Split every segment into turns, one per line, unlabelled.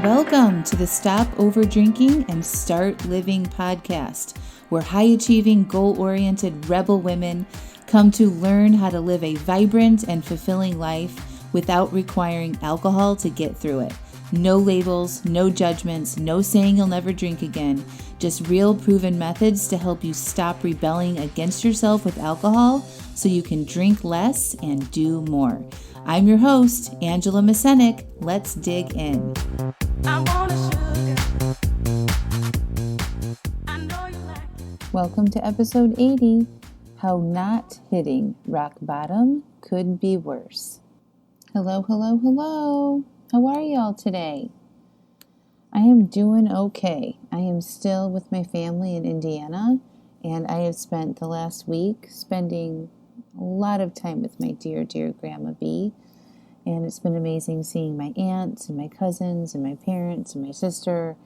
Welcome to the Stop Over Drinking and Start Living podcast, where high-achieving, goal-oriented rebel women come to learn how to live a vibrant and fulfilling life without requiring alcohol to get through it. No labels, no judgments, no saying you'll never drink again. Just real proven methods to help you stop rebelling against yourself with alcohol so you can drink less and do more. I'm your host, Angela Mascenik. Let's dig in. Welcome to episode 80, How Not Hitting Rock Bottom Could Be Worse. Hello. How are y'all today? I am doing okay. I am still with my family in Indiana, and I have spent the last week spending a lot of time with my dear Grandma B. And it's been amazing seeing my aunts and my cousins and my parents and my sister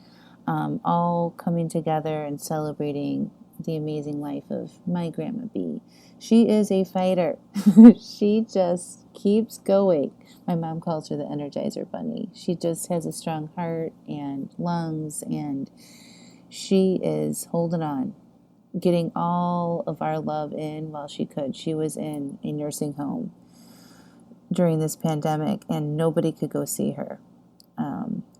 all coming together and celebrating the amazing life of my Grandma B. She is a fighter. She just keeps going. My mom calls her the Energizer Bunny. She just has a strong heart and lungs, and she is holding on, getting all of our love in while she could. She was in a nursing home during this pandemic, and nobody could go see her.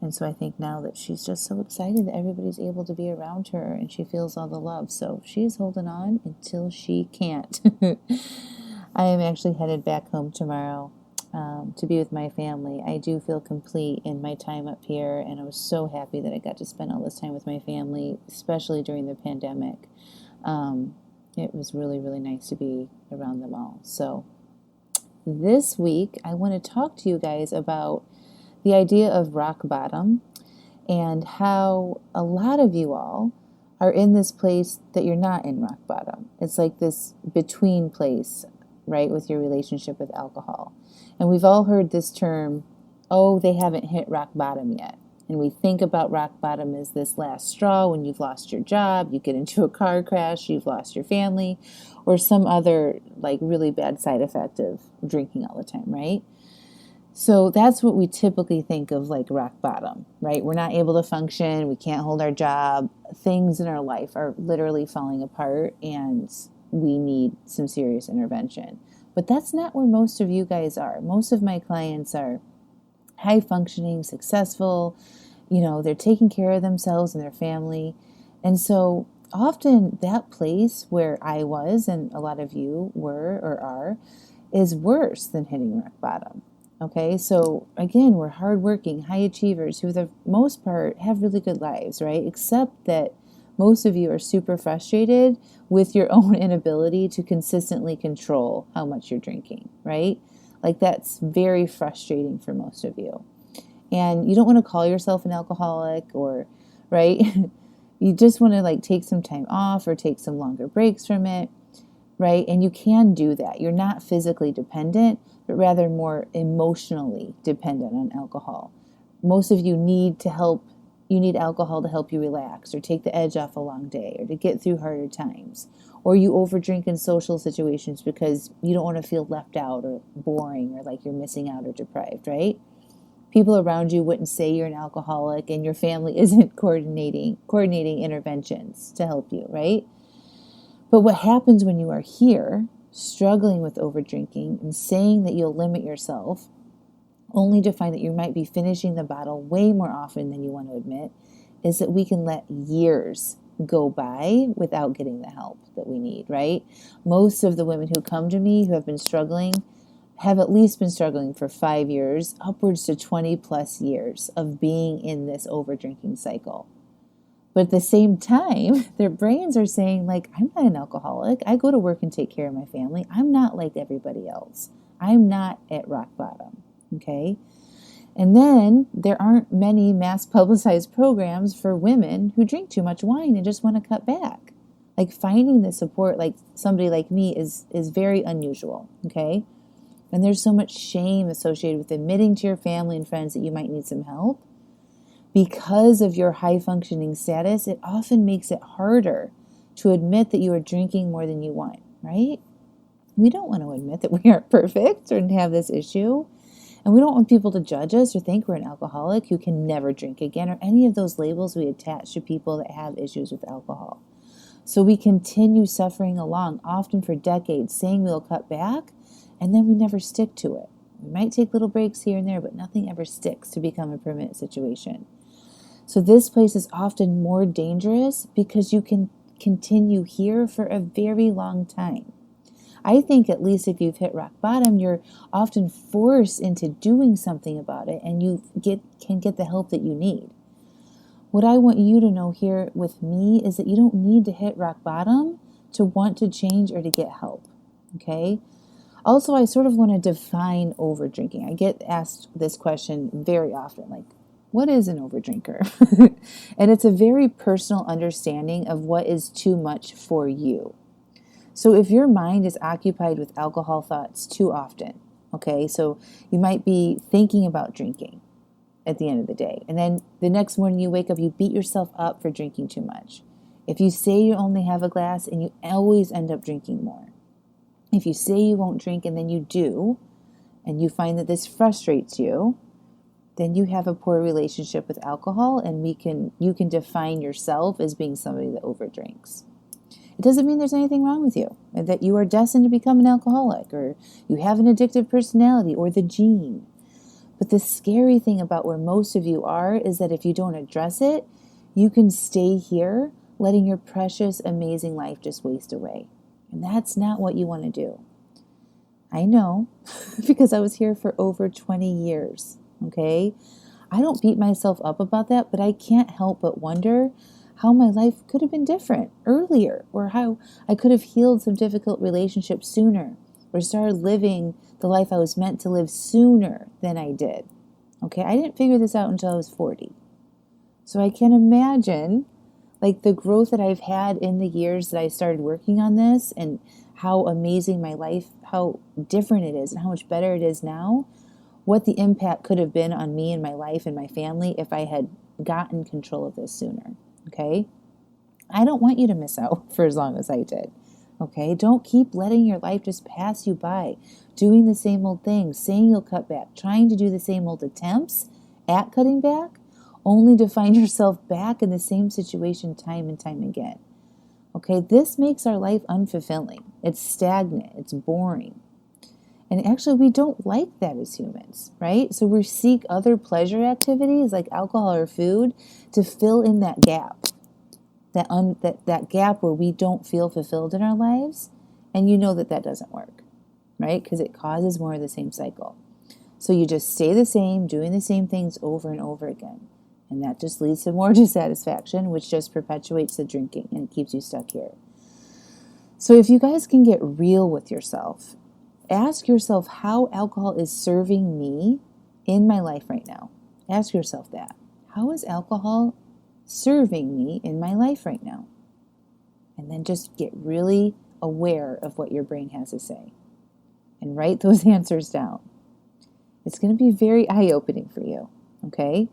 And so I think now that she's just so excited that everybody's able to be around her and she feels all the love. So she's holding on until she can't. I am actually headed back home tomorrow to be with my family. I do feel complete in my time up here, and I was so happy that I got to spend all this time with my family, especially during the pandemic. It was really, really nice to be around them all. So this week, I want to talk to you guys about the idea of rock bottom and how a lot of you all are in this place that you're not in rock bottom. It's like this between place, right, with your relationship with alcohol. And we've all heard this term, oh, they haven't hit rock bottom yet. And we think about rock bottom as this last straw when you've lost your job, you get into a car crash, you've lost your family, or some other like really bad side effect of drinking all the time, right? So that's what we typically think of like rock bottom, right? We're not able to function, we can't hold our job, things in our life are literally falling apart, and we need some serious intervention. But that's not where most of you guys are. Most of my clients are high functioning, successful, they're taking care of themselves and their family. And so often that place where I was, and a lot of you were or are, is worse than hitting rock bottom. Okay, so again, we're hardworking, high achievers who, for the most part, have really good lives, right? Except that most of you are super frustrated with your own inability to consistently control how much you're drinking, right? Like that's very frustrating for most of you. And you don't want to call yourself an alcoholic or, right? You just want to like take some time off or take some longer breaks from it, right? And you can do that. You're not physically dependent, but rather more emotionally dependent on alcohol. Most of you need alcohol to help you relax or take the edge off a long day or to get through harder times. Or you overdrink in social situations because you don't want to feel left out or boring or like you're missing out or deprived, right? People around you wouldn't say you're an alcoholic, and your family isn't coordinating interventions to help you, right? But what happens when you are here, struggling with overdrinking and saying that you'll limit yourself, only to find that you might be finishing the bottle way more often than you want to admit, is that we can let years go by without getting the help that we need, right? Most of the women who come to me who have been struggling have at least been struggling for 5 years, upwards to 20 plus years of being in this overdrinking cycle. But at the same time, their brains are saying, like, I'm not an alcoholic. I go to work and take care of my family. I'm not like everybody else. I'm not at rock bottom, okay? And then there aren't many mass publicized programs for women who drink too much wine and just want to cut back. Like finding the support like somebody like me is very unusual, okay? And there's so much shame associated with admitting to your family and friends that you might need some help. Because of your high functioning status, it often makes it harder to admit that you are drinking more than you want, right? We don't want to admit that we aren't perfect or have this issue. And we don't want people to judge us or think we're an alcoholic who can never drink again, or any of those labels we attach to people that have issues with alcohol. So we continue suffering along, often for decades, saying we'll cut back, and then we never stick to it. We might take little breaks here and there, but nothing ever sticks to become a permanent situation. So this place is often more dangerous because you can continue here for a very long time. I think at least if you've hit rock bottom, you're often forced into doing something about it, and you can get the help that you need. What I want you to know here with me is that you don't need to hit rock bottom to want to change or to get help, okay? Also, I sort of want to define over drinking. I get asked this question very often, like, what is an overdrinker? And it's a very personal understanding of what is too much for you. So if your mind is occupied with alcohol thoughts too often, okay, so you might be thinking about drinking at the end of the day, and then the next morning you wake up, you beat yourself up for drinking too much. If you say you only have a glass and you always end up drinking more. If you say you won't drink and then you do, and you find that this frustrates you, then you have a poor relationship with alcohol, and you can define yourself as being somebody that overdrinks. It doesn't mean there's anything wrong with you, and that you are destined to become an alcoholic, or you have an addictive personality, or the gene. But the scary thing about where most of you are is that if you don't address it, you can stay here, letting your precious, amazing life just waste away. And that's not what you want to do. I know, because I was here for over 20 years, okay? I don't beat myself up about that, but I can't help but wonder how my life could have been different earlier, or how I could have healed some difficult relationships sooner, or started living the life I was meant to live sooner than I did. Okay, I didn't figure this out until I was 40. So I can imagine like the growth that I've had in the years that I started working on this, and how amazing my life, how different it is, and how much better it is now, what the impact could have been on me and my life and my family if I had gotten control of this sooner. Okay? I don't want you to miss out for as long as I did. Okay? Don't keep letting your life just pass you by, doing the same old things, saying you'll cut back, trying to do the same old attempts at cutting back, only to find yourself back in the same situation time and time again. Okay? This makes our life unfulfilling. It's stagnant. It's boring. And actually, we don't like that as humans, right? So we seek other pleasure activities like alcohol or food to fill in that gap, that gap where we don't feel fulfilled in our lives. And you know that doesn't work, right? Because it causes more of the same cycle. So you just stay the same, doing the same things over and over again. And that just leads to more dissatisfaction, which just perpetuates the drinking and keeps you stuck here. So if you guys can get real with yourself, ask yourself how alcohol is serving me in my life right now. Ask yourself that. How is alcohol serving me in my life right now? And then just get really aware of what your brain has to say. And write those answers down. It's going to be very eye-opening for you, okay?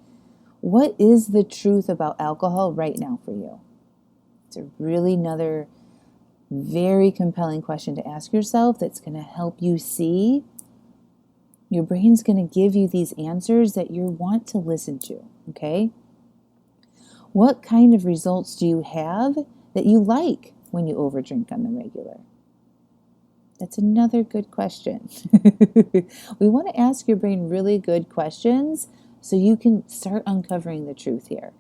What is the truth about alcohol right now for you? It's a really another very compelling question to ask yourself that's going to help you see. Your brain's going to give you these answers that you want to listen to, okay? What kind of results do you have that you like when you overdrink on the regular? That's another good question. We want to ask your brain really good questions so you can start uncovering the truth here.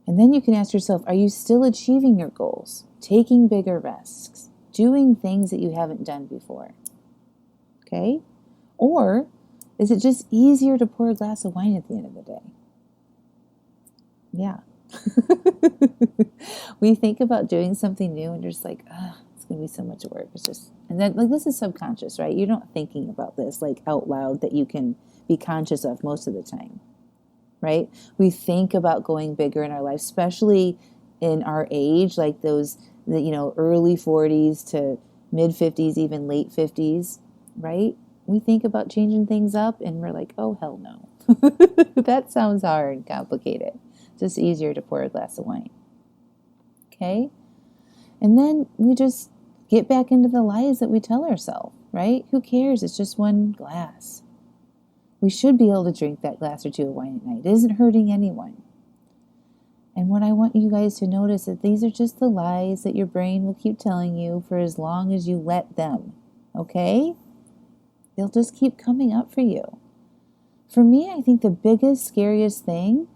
And then you can ask yourself, are you still achieving your goals? Taking bigger risks? Doing things that you haven't done before? Okay? Or is it just easier to pour a glass of wine at the end of the day? Yeah. We think about doing something new and you're just like, it's going to be so much work. It's just, and then like this is subconscious, right? You're not thinking about this like out loud that you can be conscious of most of the time. Right? We think about going bigger in our life, especially in our age, like those, early 40s to mid 50s, even late 50s, right? We think about changing things up and we're like, oh, hell no. That sounds hard and complicated. It's just easier to pour a glass of wine. Okay? And then we just get back into the lies that we tell ourselves, right? Who cares? It's just one glass. We should be able to drink that glass or two of wine at night. It isn't hurting anyone. And what I want you guys to notice is that these are just the lies that your brain will keep telling you for as long as you let them. Okay? They'll just keep coming up for you. For me, I think the biggest, scariest thing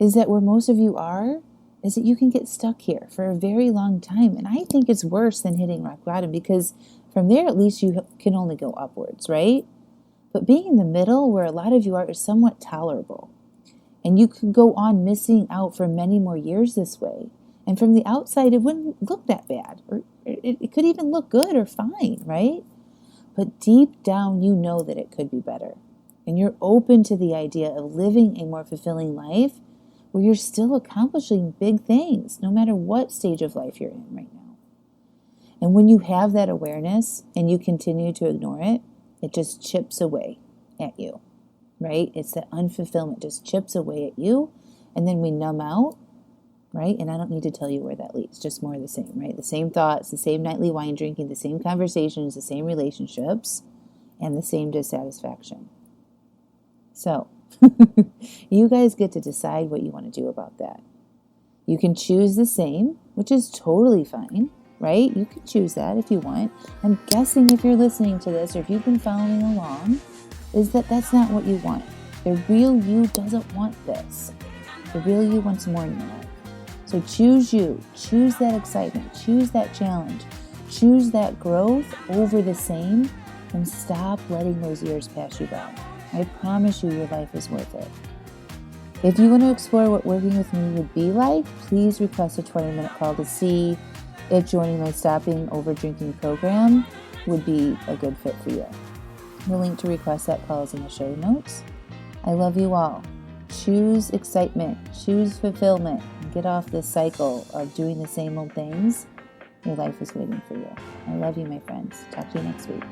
is that where most of you are, is that you can get stuck here for a very long time. And I think it's worse than hitting rock bottom, because from there, at least you can only go upwards, right? But being in the middle, where a lot of you are, is somewhat tolerable. And you could go on missing out for many more years this way. And from the outside, it wouldn't look that bad. Or it could even look good or fine, right? But deep down, you know that it could be better. And you're open to the idea of living a more fulfilling life where you're still accomplishing big things, no matter what stage of life you're in right now. And when you have that awareness and you continue to ignore it, it just chips away at you, right? It's that unfulfillment just chips away at you, and then we numb out, right? And I don't need to tell you where that leads, just more of the same, right? The same thoughts, the same nightly wine drinking, the same conversations, the same relationships, and the same dissatisfaction. So, you guys get to decide what you want to do about that. You can choose the same, which is totally fine, right? You can choose that if you want. I'm guessing if you're listening to this, or if you've been following along, is that that's not what you want. The real you doesn't want this. The real you wants more in your life. So choose you. Choose that excitement. Choose that challenge. Choose that growth over the same, and stop letting those years pass you by. I promise you your life is worth it. If you want to explore what working with me would be like, please request a 20-minute call to see if joining my Stopping Over Drinking program would be a good fit for you. The link to request that call is in the show notes. I love you all. Choose excitement. Choose fulfillment. Get off this cycle of doing the same old things. Your life is waiting for you. I love you, my friends. Talk to you next week.